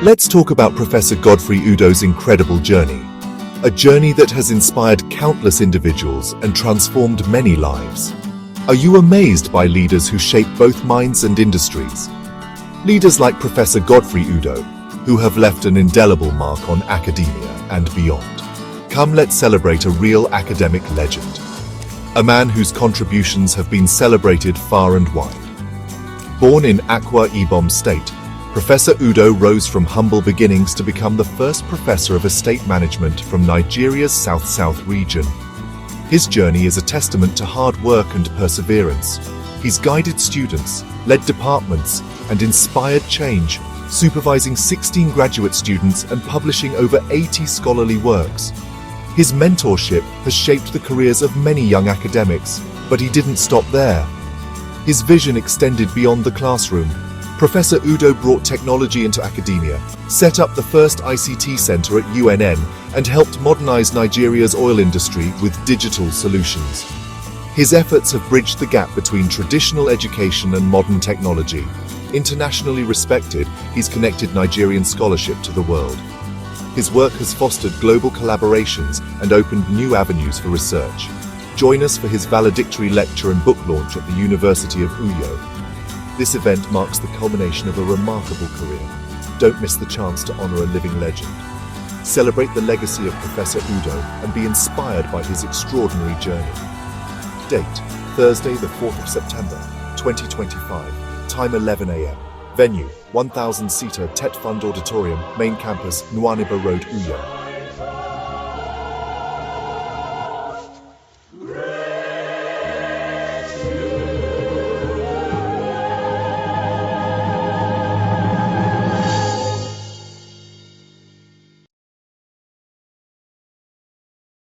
Let's talk about Professor Godfrey Udo's incredible journey. A journey that has inspired countless individuals and transformed many lives. Are you amazed by leaders who shape both minds and industries? Leaders like Professor Godfrey Udo, who have left an indelible mark on academia and beyond. Come, let's celebrate a real academic legend. A man whose contributions have been celebrated far and wide. Born in Akwa Ibom State, Professor Udo rose from humble beginnings to become the first professor of estate management from Nigeria's South-South region. His journey is a testament to hard work and perseverance. He's guided students, led departments, and inspired change, supervising 16 graduate students and publishing over 80 scholarly works. His mentorship has shaped the careers of many young academics, but he didn't stop there. His vision extended beyond the classroom. Professor Udo brought technology into academia, set up the first ICT center at UNN, and helped modernize Nigeria's oil industry with digital solutions. His efforts have bridged the gap between traditional education and modern technology. Internationally respected, he's connected Nigerian scholarship to the world. His work has fostered global collaborations and opened new avenues for research. Join us for his valedictory lecture and book launch at the University of Uyo. This event marks the culmination of a remarkable career. Don't miss the chance to honor a living legend. Celebrate the legacy of Professor Udo and be inspired by his extraordinary journey. Date: Thursday, the 4th of September, 2025. Time 11 a.m. Venue: 1,000-seater TETFund Auditorium, Main Campus, Nwaniba Road, Uyo.